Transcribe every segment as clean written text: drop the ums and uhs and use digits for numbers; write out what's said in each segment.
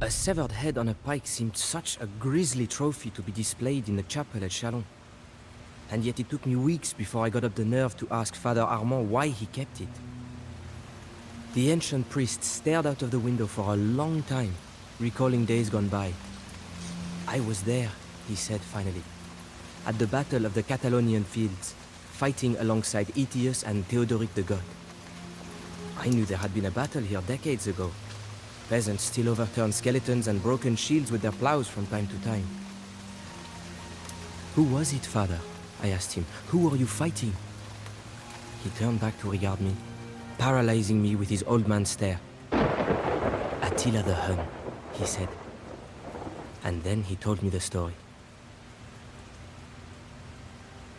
A severed head on a pike seemed such a grisly trophy to be displayed in the chapel at Chalon. And yet it took me weeks before I got up the nerve to ask Father Armand why he kept it. The ancient priest stared out of the window for a long time, recalling days gone by. I was there, he said finally, at the Battle of the Catalonian Fields, fighting alongside Aetius and Theodoric the God. I knew there had been a battle here decades ago. Peasants still overturned skeletons and broken shields with their plows from time to time. Who was it, Father? I asked him. Who were you fighting? He turned back to regard me, paralyzing me with his old man stare. Attila the Hun, he said. And then he told me the story.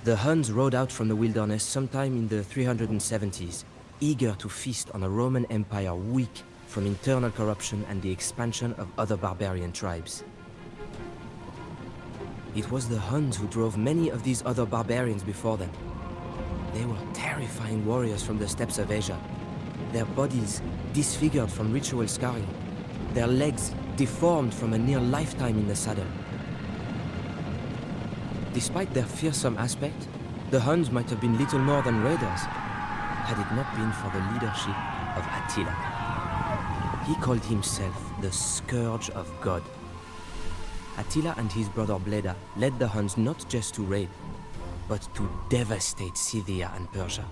The Huns rode out from the wilderness sometime in the 370s, eager to feast on a Roman Empire weak from internal corruption and the expansion of other barbarian tribes. It was the Huns who drove many of these other barbarians before them. They were terrifying warriors from the steppes of Asia, their bodies disfigured from ritual scarring, their legs deformed from a near lifetime in the saddle. Despite their fearsome aspect, the Huns might have been little more than raiders, had it not been for the leadership of Attila. He called himself the Scourge of God. Attila and his brother Bleda led the Huns not just to raid, but to devastate Scythia and Persia.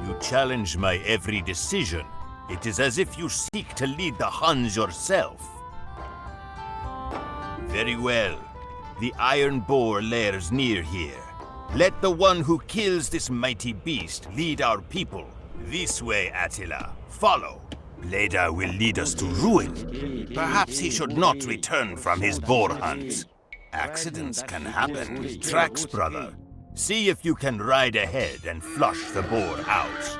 You challenge my every decision. It is as if you seek to lead the Huns yourself. Very well. The iron boar lairs near here. Let the one who kills this mighty beast lead our people. This way, Attila. Follow. Bleda will lead us to ruin. Perhaps he should not return from his boar hunt. Accidents can happen with tracks, brother. See if you can ride ahead and flush the boar out.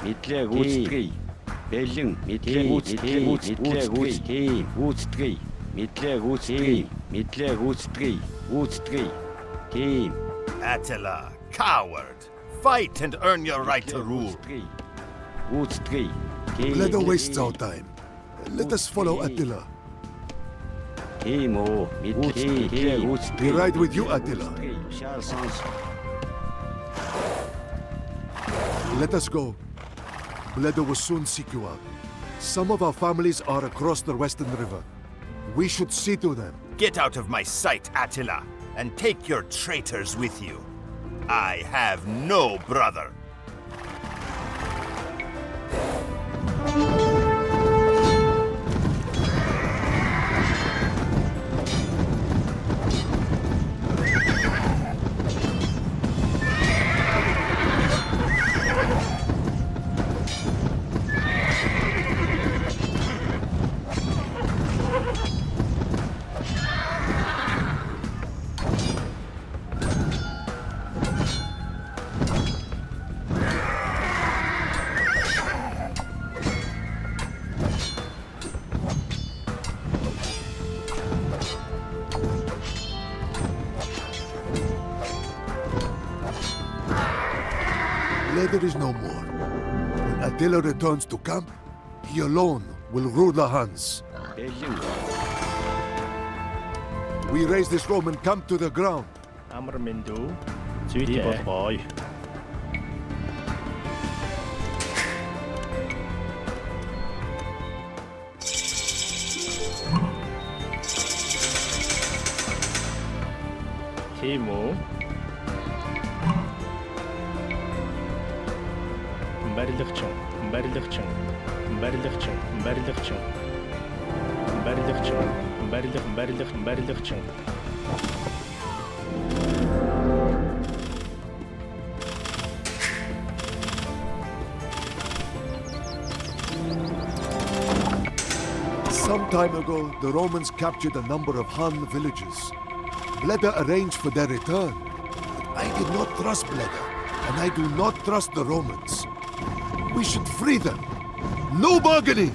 Мэдлэг үүсгэе. Бэлэн мэдлэг үүсгэе. Мэдлэг үүсгэе. Мэдлэг үүсгэе. Мэдлэг үүсгэе. Үүсгэе. Team. Attila, coward. Fight and earn your right to rule. Үүсгэе. Bleda wastes our time. Let us follow Attila. Team оо. Мэдлэг үүсгэе. We ride with you, Attila. Let us go. Bleda will soon seek you out. Some of our families are across the western river. We should see to them. Get out of my sight, Attila, and take your traitors with you. I have no brother. Bleda is no more. When Attila returns to camp, he alone will rule the Huns. We raise this Roman camp to the ground. Ammermindu, boy. Timu. Барилгчин, барилгчин, барилгчин, барилгчин, барилгчин, барилгчин. Some time ago, the Romans captured a number of Han villages. Bleda arranged for their return. But I did not trust Bleda, and I do not trust the Romans. We should free them. No bargaining!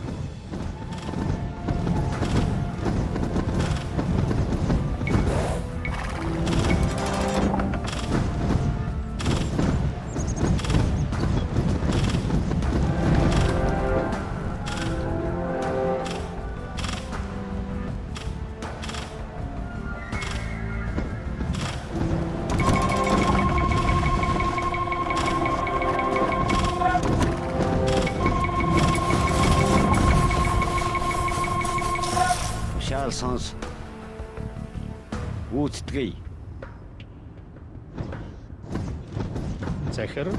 선수 우스트게이 Захар.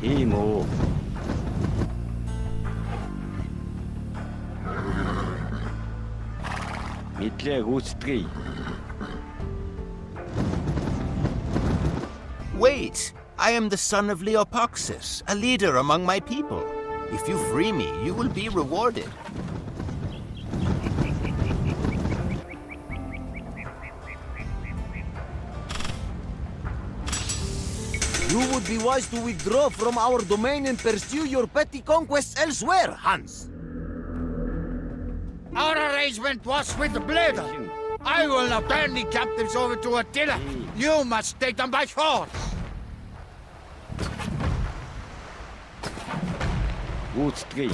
디모 미틀레 우스트게이 Wait! I am the son of Leopoxus, a leader among my people. If you free me, you will be rewarded. You would be wise to withdraw from our domain and pursue your petty conquests elsewhere, Hans. Our arrangement was with Bleda. I will not turn the captives over to Attila. You must take them by force. 우스트게이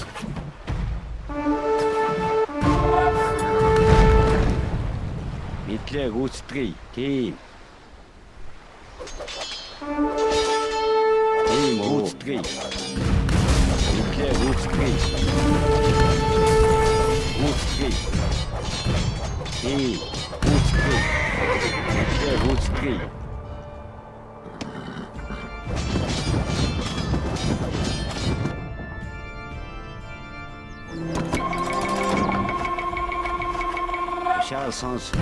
미틀레 우스트게이 팀 우스트게이 미틀레 우스트게이 우스트게이 팀 우스트게이 미틀레 우스트게이 샤 선수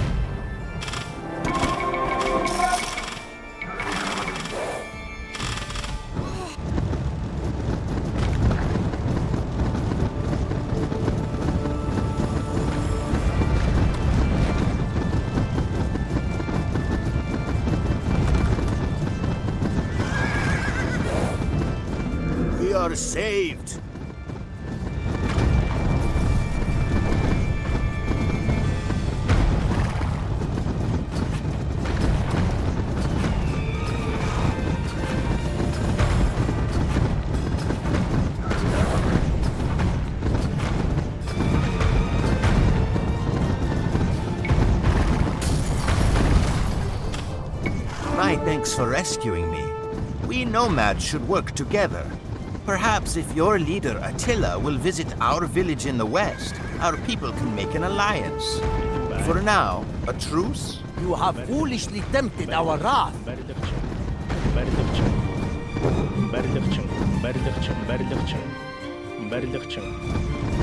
We are saved! My thanks for rescuing me. We nomads should work together. Perhaps if your leader Attila will visit our village in the west, our people can make an alliance. For now, a truce? You have foolishly tempted our wrath. Барилгчин, барилгчин, барилгчин, барилгчин, барилгчин, барилгчин.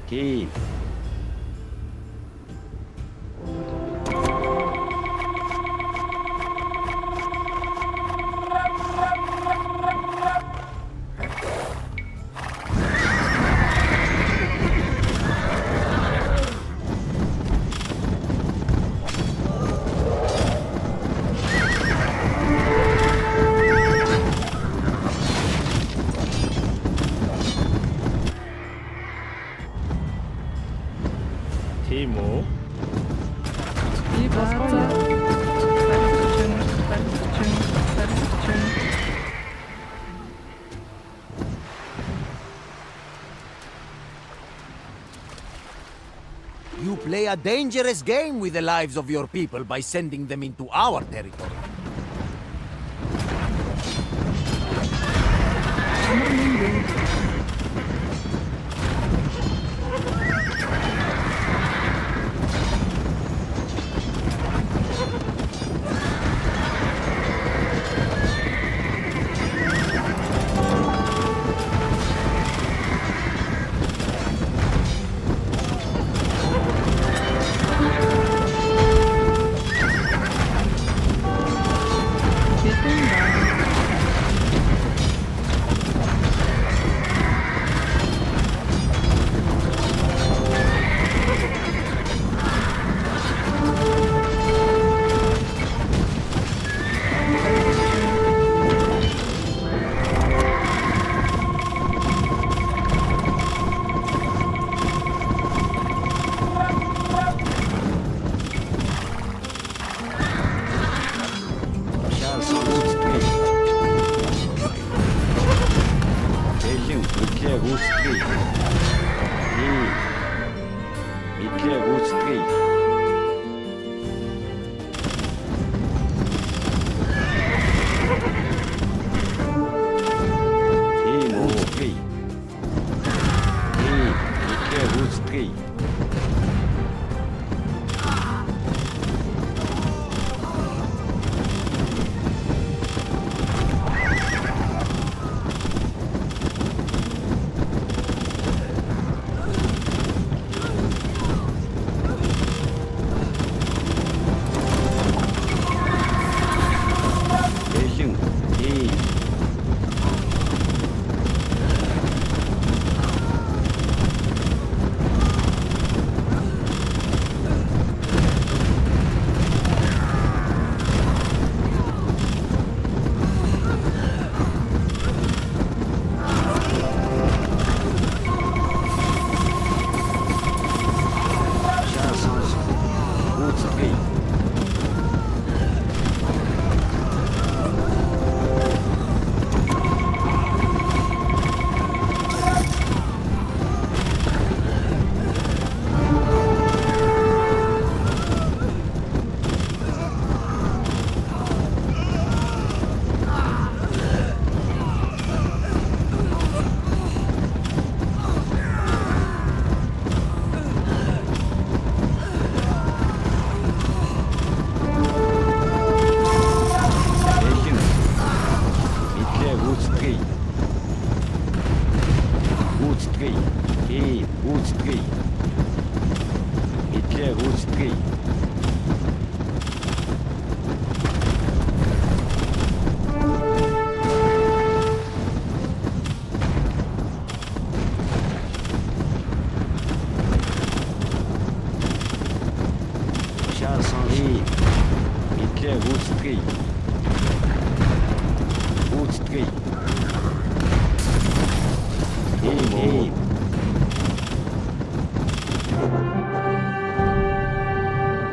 게임 티모 You play a dangerous game with the lives of your people by sending them into our territory.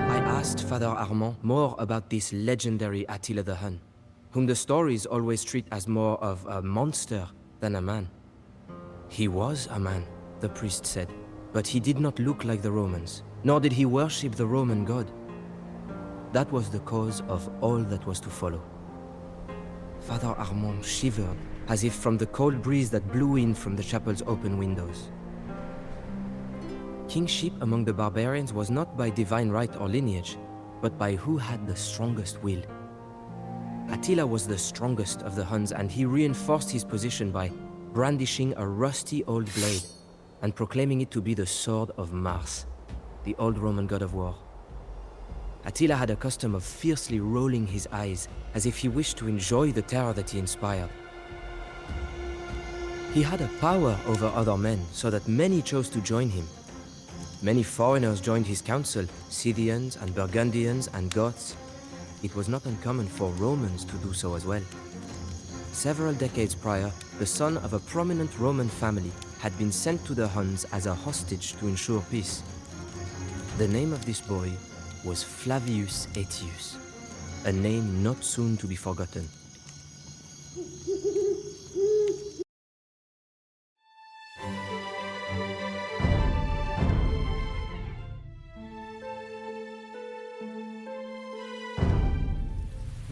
I asked Father Armand more about this legendary Attila the Hun, whom the stories always treat as more of a monster than a man. He was a man, the priest said, but he did not look like the Romans, nor did he worship the Roman god. That was the cause of all that was to follow. Father Armand shivered, as if from the cold breeze that blew in from the chapel's open windows. Kingship among the barbarians was not by divine right or lineage, but by who had the strongest will. Attila was the strongest of the Huns, and he reinforced his position by brandishing a rusty old blade, and proclaiming it to be the sword of Mars, the old Roman god of war. Attila had a custom of fiercely rolling his eyes as if he wished to enjoy the terror that he inspired. He had a power over other men so that many chose to join him. Many foreigners joined his council, Scythians and Burgundians and Goths. It was not uncommon for Romans to do so as well. Several decades prior, the son of a prominent Roman family had been sent to the Huns as a hostage to ensure peace. The name of this boy was Flavius Aetius, a name not soon to be forgotten.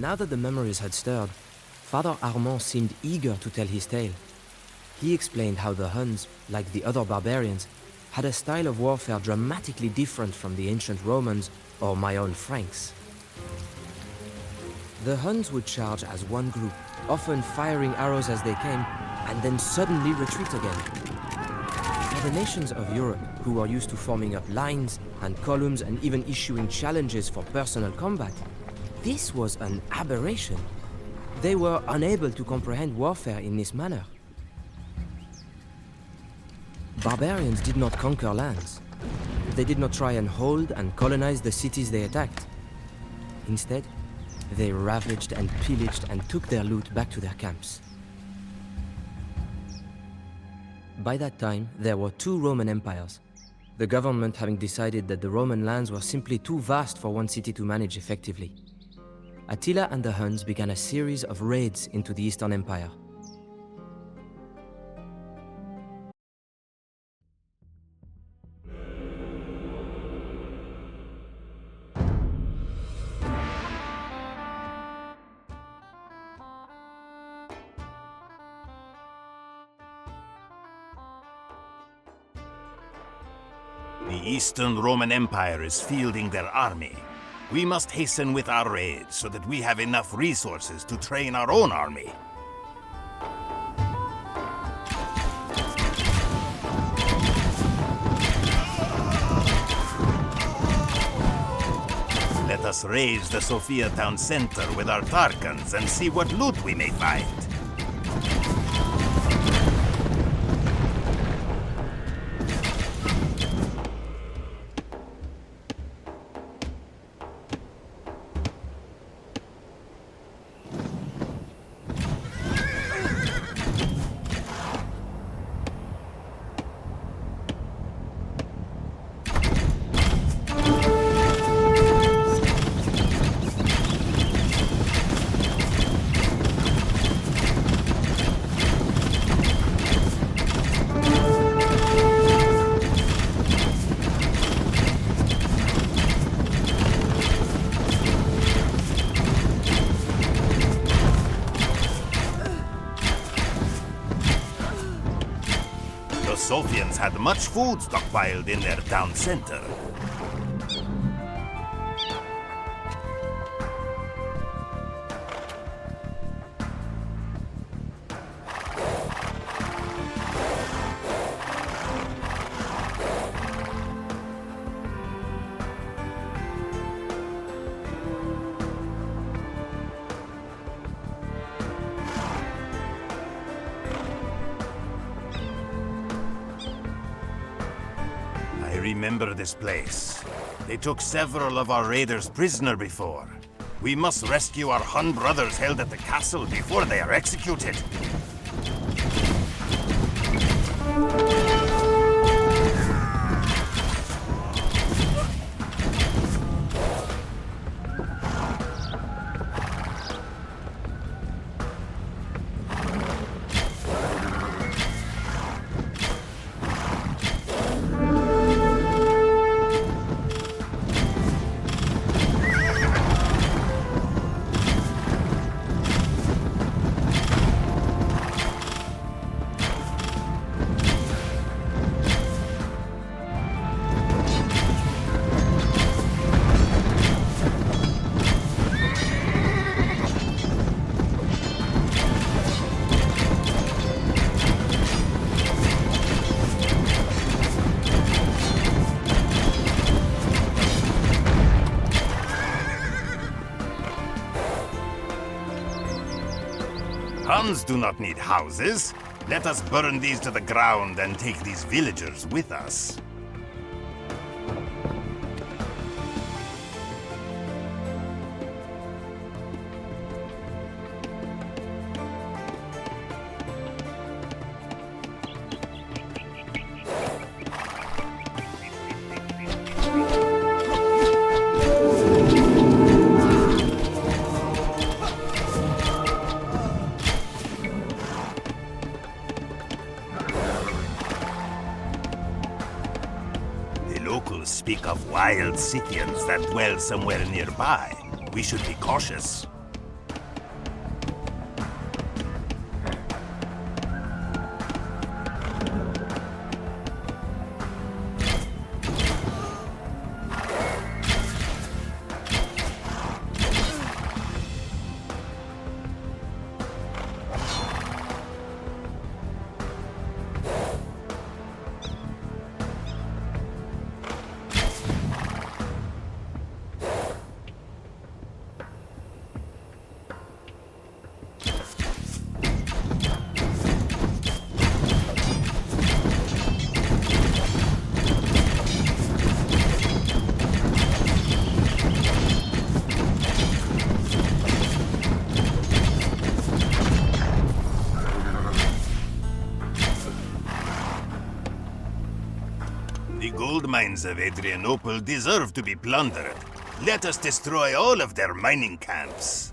Now that the memories had stirred, Father Armand seemed eager to tell his tale. He explained how the Huns, like the other barbarians, had a style of warfare dramatically different from the ancient Romans or my own Franks. The Huns would charge as one group, often firing arrows as they came, and then suddenly retreat again. For the nations of Europe, who were used to forming up lines and columns and even issuing challenges for personal combat, this was an aberration. They were unable to comprehend warfare in this manner. Barbarians did not conquer lands. They did not try and hold and colonize the cities they attacked. Instead, they ravaged and pillaged and took their loot back to their camps. By that time, there were two Roman empires, the government having decided that the Roman lands were simply too vast for one city to manage effectively. Attila and the Huns began a series of raids into the Eastern Empire. The Eastern Roman Empire is fielding their army. We must hasten with our raids so that we have enough resources to train our own army. Let us raise the Sofia town center with our Tarkans and see what loot we may find. The Sophians had much food stockpiled in their town center. Remember this place. They took several of our raiders prisoner before. We must rescue our Hun brothers held at the castle before they are executed. Huns do not need houses. Let us burn these to the ground and take these villagers with us. Locals speak of wild Scythians that dwell somewhere nearby. We should be cautious. The gold mines of Adrianople deserve to be plundered. Let us destroy all of their mining camps.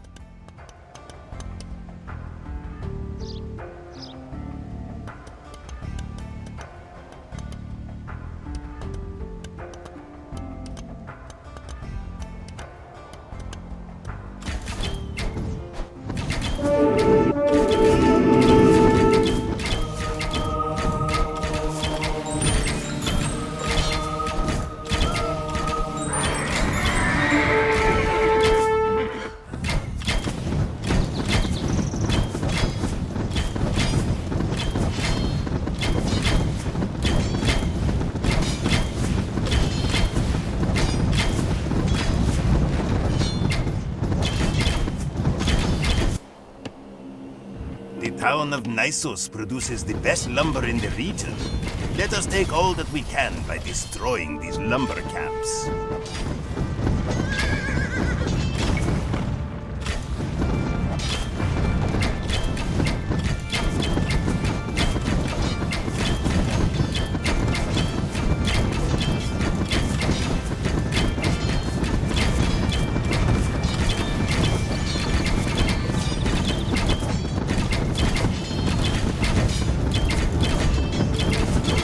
The town of Nisos produces the best lumber in the region. Let us take all that we can by destroying these lumber camps.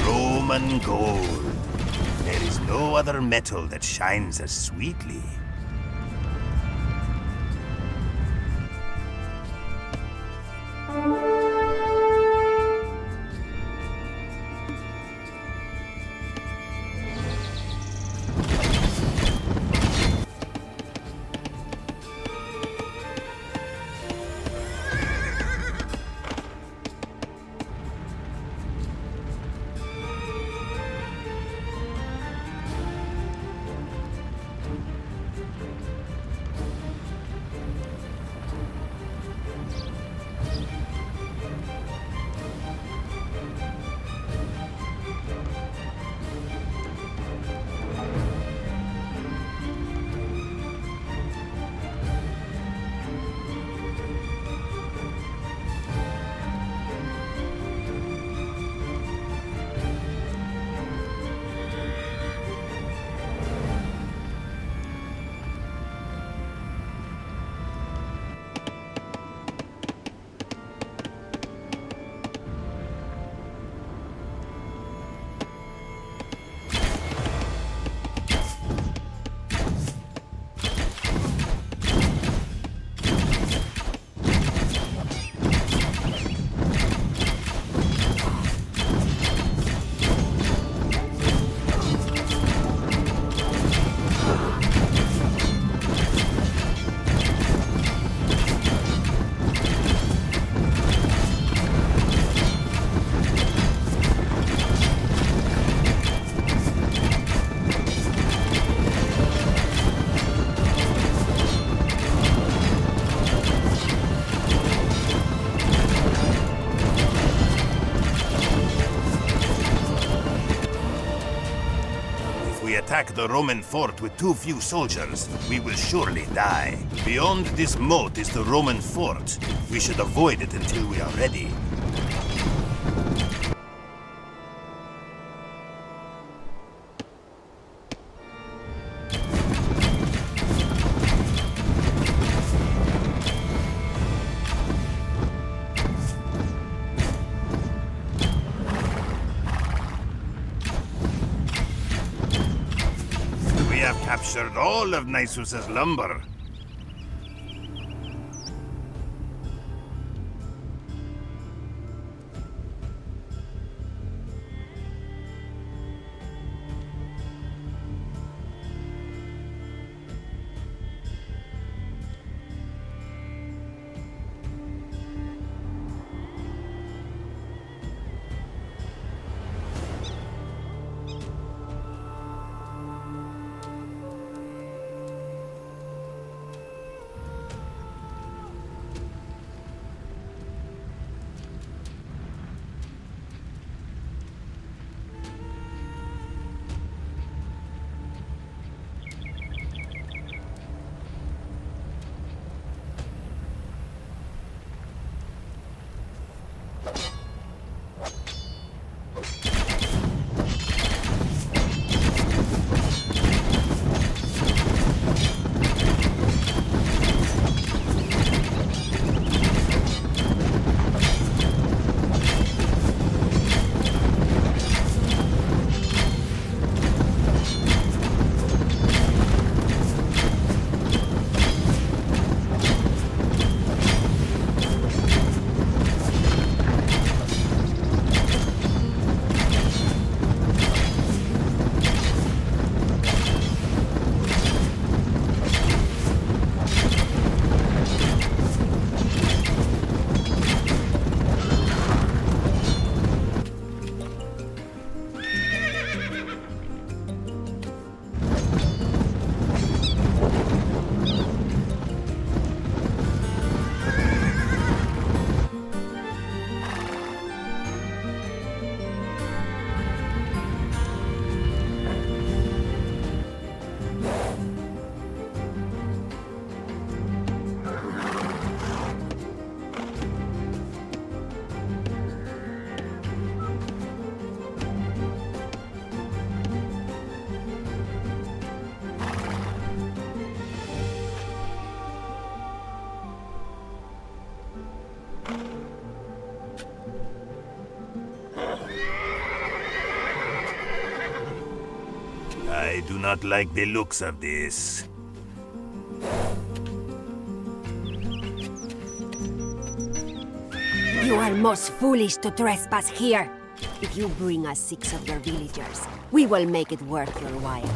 Roman gold. There is no other metal that shines as sweetly. we attack the Roman fort with too few soldiers, we will surely die. Beyond this moat is the Roman fort. We should avoid it until we are ready. We have captured all of Nisus's lumber. I do not like the looks of this. You are most foolish to trespass here. If you bring us 6 of your villagers, we will make it worth your while.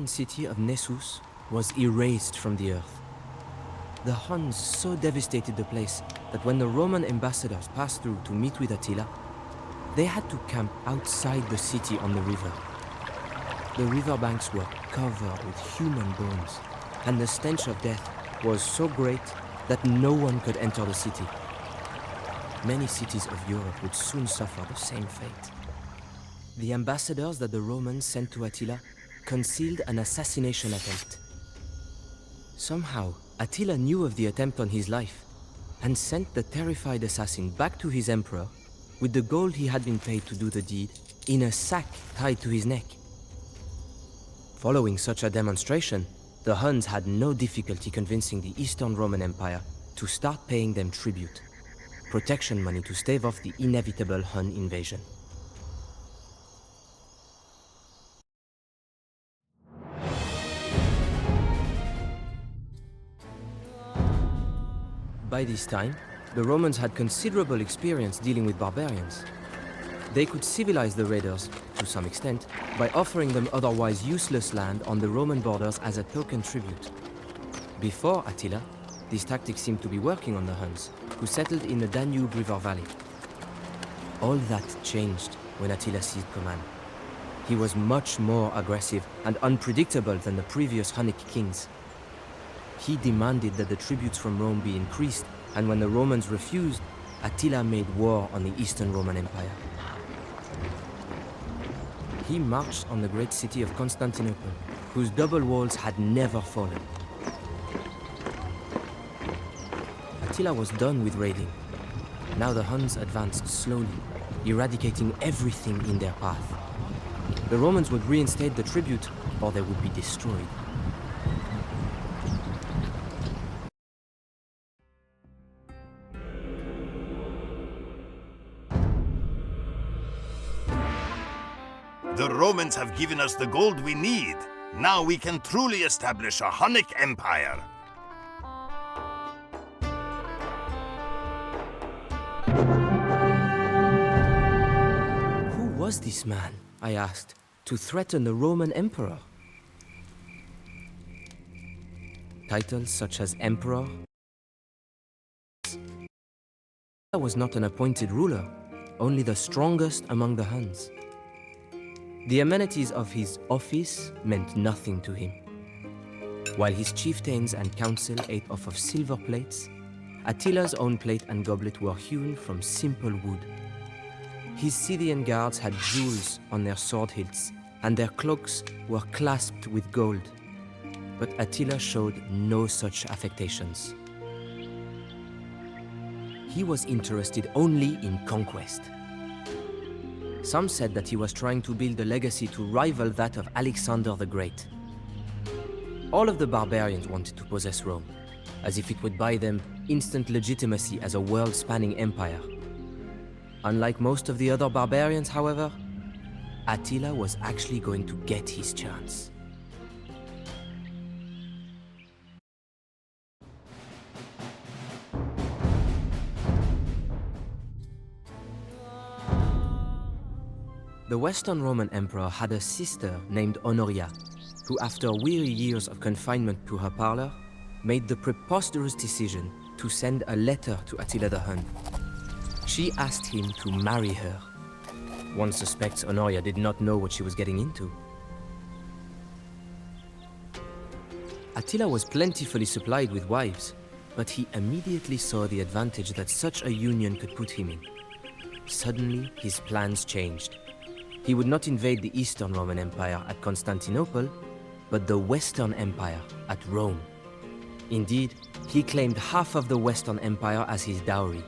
Roman city of Nessus was erased from the earth. The Huns so devastated the place that when the Roman ambassadors passed through to meet with Attila, they had to camp outside the city on the river. The riverbanks were covered with human bones, and the stench of death was so great that no one could enter the city. Many cities of Europe would soon suffer the same fate. The ambassadors that the Romans sent to Attila concealed an assassination attempt. Somehow, Attila knew of the attempt on his life and sent the terrified assassin back to his emperor with the gold he had been paid to do the deed in a sack tied to his neck. Following such a demonstration, the Huns had no difficulty convincing the Eastern Roman Empire to start paying them tribute, protection money to stave off the inevitable Hun invasion. By this time, the Romans had considerable experience dealing with barbarians. They could civilize the raiders, to some extent, by offering them otherwise useless land on the Roman borders as a token tribute. Before Attila, this tactic seemed to be working on the Huns, who settled in the Danube River Valley. All that changed when Attila seized command. He was much more aggressive and unpredictable than the previous Hunnic kings. He demanded that the tributes from Rome be increased, and when the Romans refused, Attila made war on the Eastern Roman Empire. He marched on the great city of Constantinople, whose double walls had never fallen. Attila was done with raiding. Now the Huns advanced slowly, eradicating everything in their path. The Romans would reinstate the tribute, or they would be destroyed. The Romans have given us the gold we need. Now we can truly establish a Hunnic empire. Who was this man, I asked, to threaten the Roman emperor? Titles such as emperor was not an appointed ruler, only the strongest among the Huns. The amenities of his office meant nothing to him. While his chieftains and council ate off of silver plates, Attila's own plate and goblet were hewn from simple wood. His Scythian guards had jewels on their sword hilts, and their cloaks were clasped with gold. But Attila showed no such affectations. He was interested only in conquest. Some said that he was trying to build a legacy to rival that of Alexander the Great. All of the barbarians wanted to possess Rome, as if it would buy them instant legitimacy as a world-spanning empire. Unlike most of the other barbarians, however, Attila was actually going to get his chance. The Western Roman Emperor had a sister named Honoria, who after weary years of confinement to her parlor, made the preposterous decision to send a letter to Attila the Hun. She asked him to marry her. One suspects Honoria did not know what she was getting into. Attila was plentifully supplied with wives, but he immediately saw the advantage that such a union could put him in. Suddenly, his plans changed. He would not invade the Eastern Roman Empire at Constantinople, but the Western Empire at Rome. Indeed, he claimed half of the Western Empire as his dowry.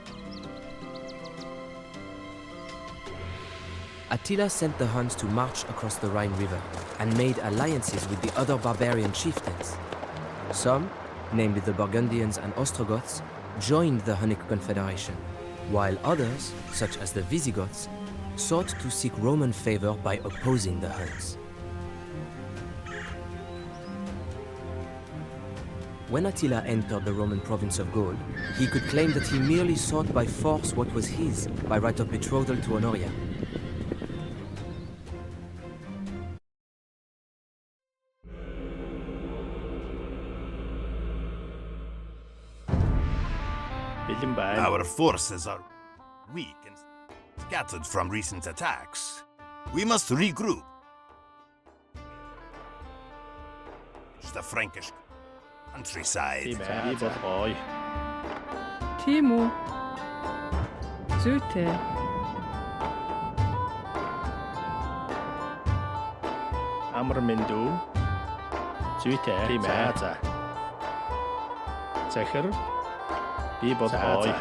Attila sent the Huns to march across the Rhine River and made alliances with the other barbarian chieftains. Some, namely the Burgundians and Ostrogoths, joined the Hunnic Confederation, while others, such as the Visigoths, sought to seek Roman favor by opposing the Huns. When Attila entered the Roman province of Gaul, he could claim that he merely sought by force what was his by right of betrothal to Honoria. 빌린 반. Our forces are weak and scattered from recent attacks. We must regroup. It's the Frankish countryside. 팀에 리버 보이. Timo. Zute. 아무르멘두. 주이테 팀에 자. 자흐르. 리버 보이.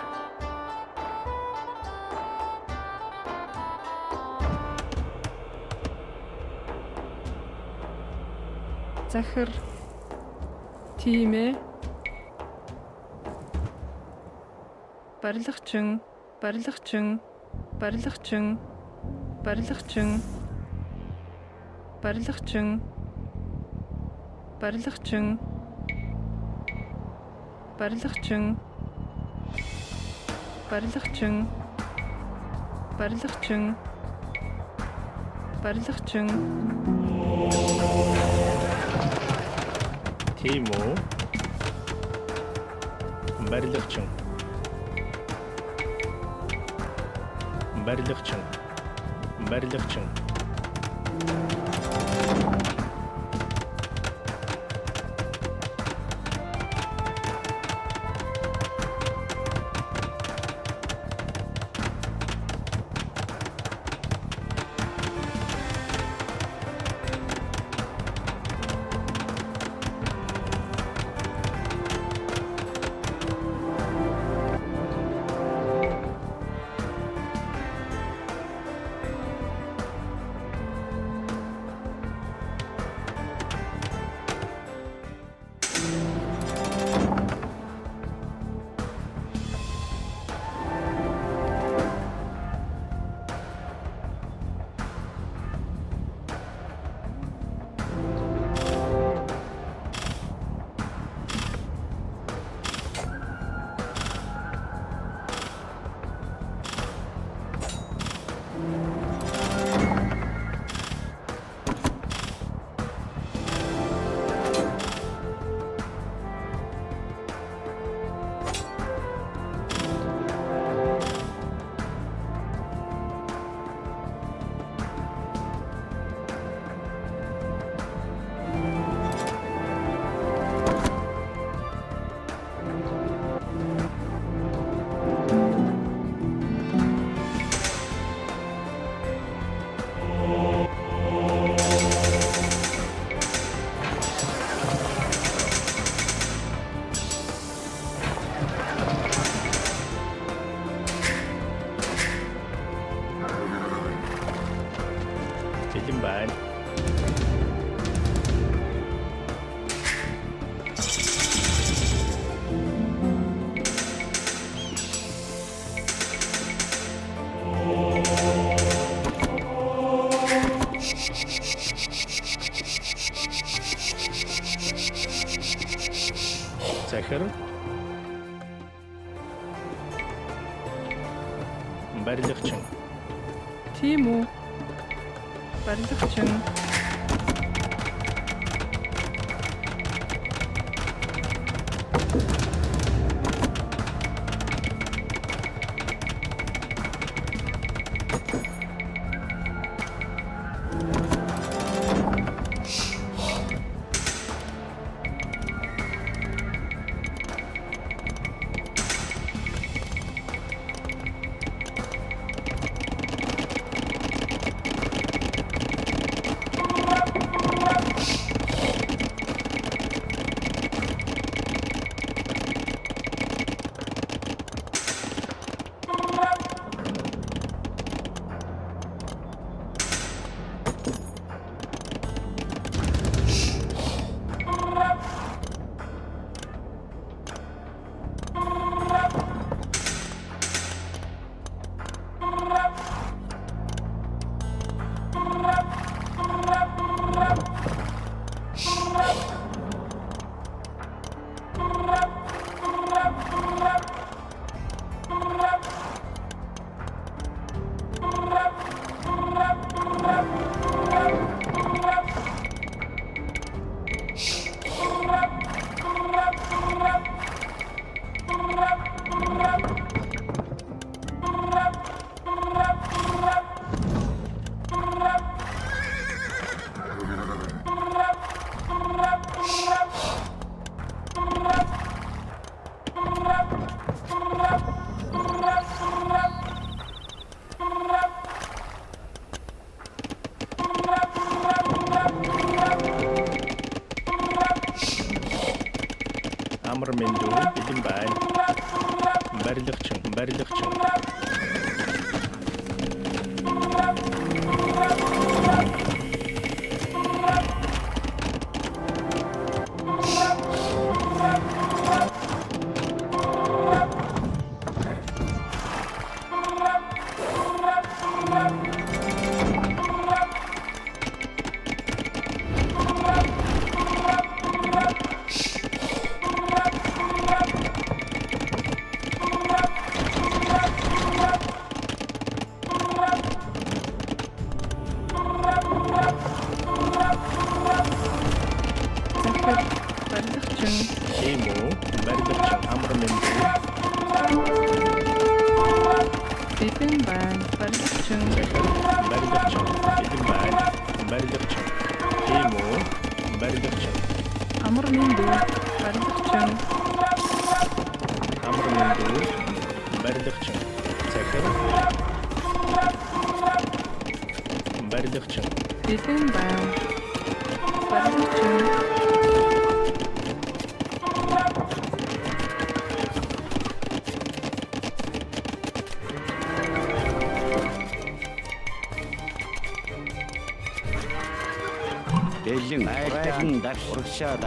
Zachar. Time. Барилгачин. Барилгачин. Барилгачин. Барилгачин. Барилгачин. Барилгачин. Барилгачин. Барилгачин. Барилгачин. Барилгачин. 티모. 바릴럭충. 바릴럭충. 바릴럭충. 빌린 반. 자흐르. 바릴럭충. Timo. Барилгачин. амар мэндүү бэлэн байна. Барилгачин. Бэлэн айлтан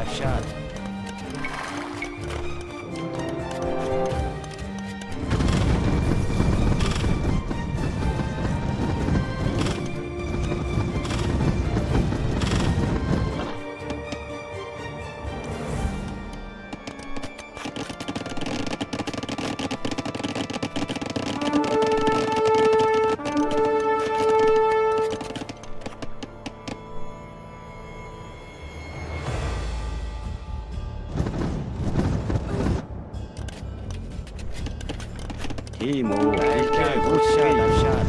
урагшаад. Тийм үү, айлтан урагшаад.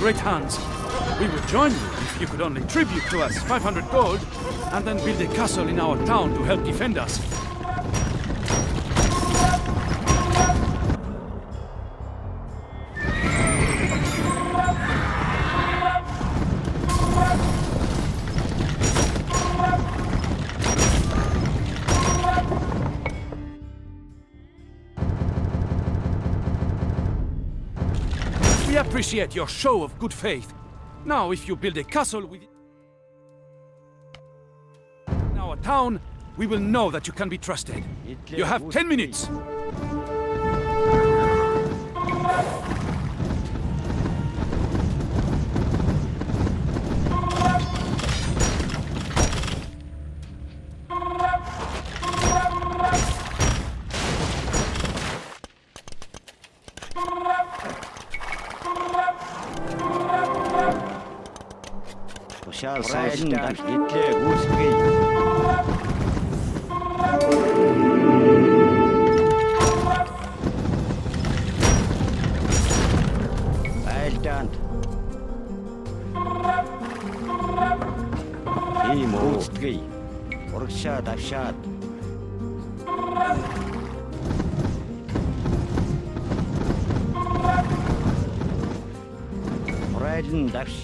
Great hands. We would join you if you could only tribute to us 500 gold and then build a castle in our town to help defend us. We appreciate your show of good faith. Now, if you build a castle within our town, we will know that you can be trusted. You have 10 minutes. Шаалсан итлээ үүсгэе. Айлтанд. Ийм үүсгэе. Урагшаад авшаад. Урайлан давш.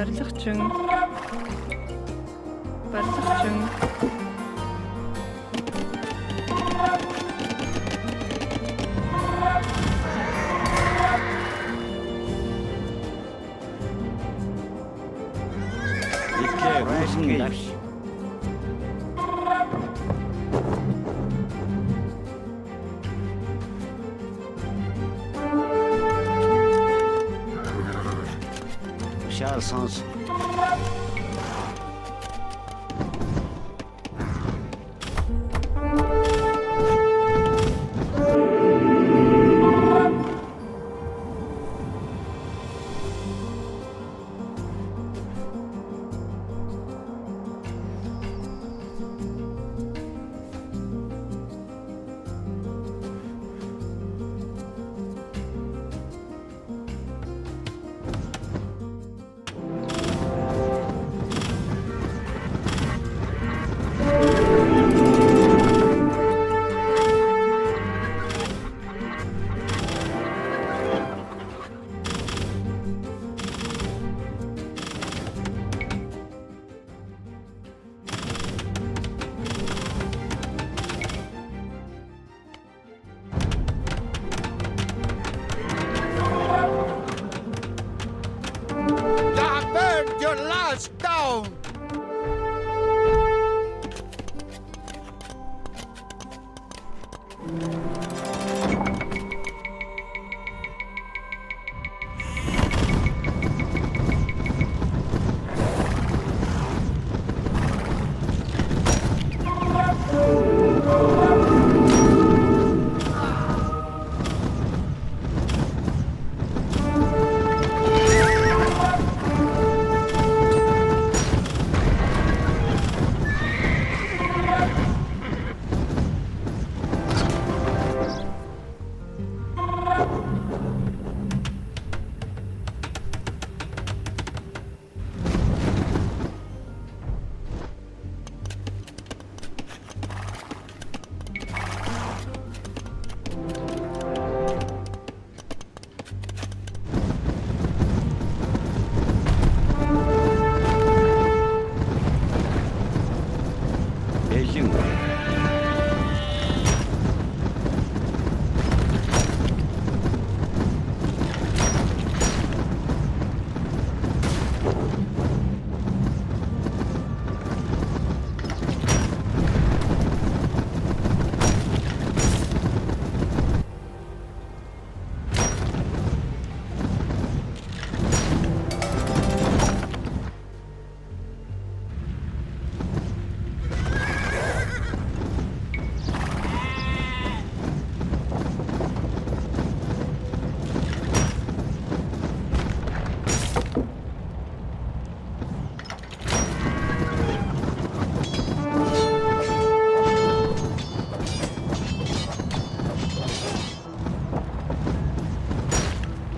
Барилгачин. Барилгачин. 이렇게 무슨 낚시? Şar sans. Your last down!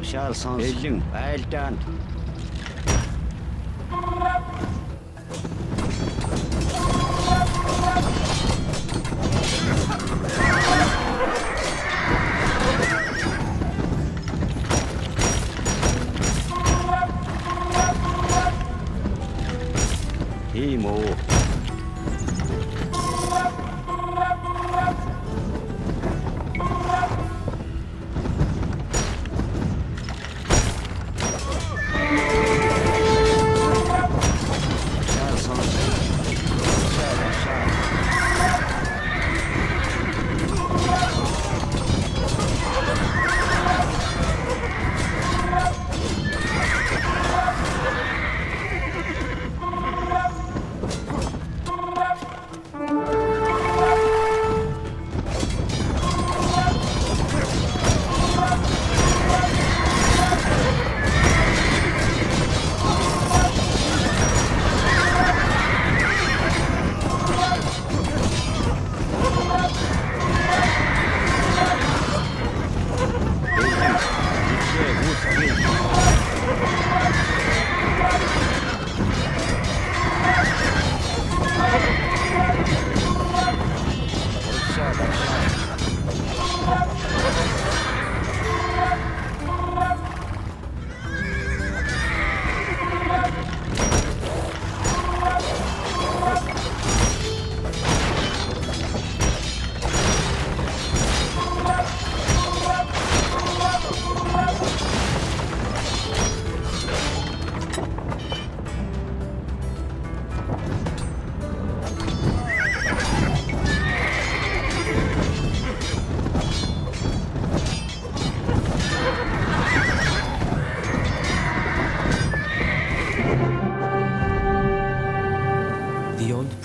Şar sans. Elin, elden. İmo.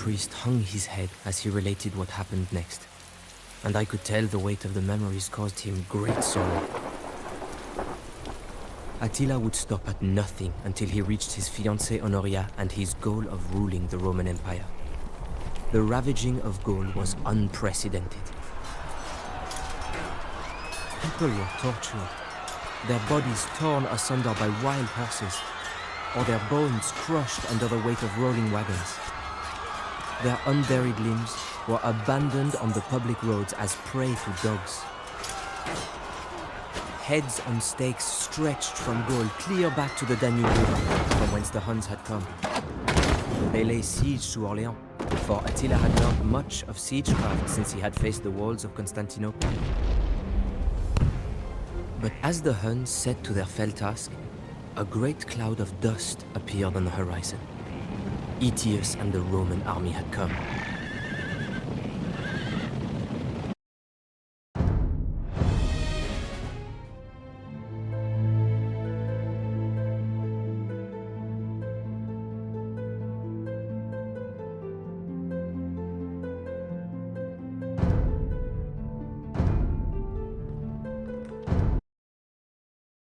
priest hung his head as he related what happened next, and I could tell the weight of the memories caused him great sorrow. Attila would stop at nothing until he reached his fiancée Honoria and his goal of ruling the Roman Empire. The ravaging of Gaul was unprecedented. People were tortured, their bodies torn asunder by wild horses, or their bones crushed under the weight of rolling wagons. Their unburied limbs were abandoned on the public roads as prey to dogs. Heads on stakes stretched from Gaul clear back to the Danube River, from whence the Huns had come. They lay siege to Orléans, for Attila had learned much of siegecraft since he had faced the walls of Constantinople. But as the Huns set to their fell task, a great cloud of dust appeared on the horizon. Aetius and the Roman army had come.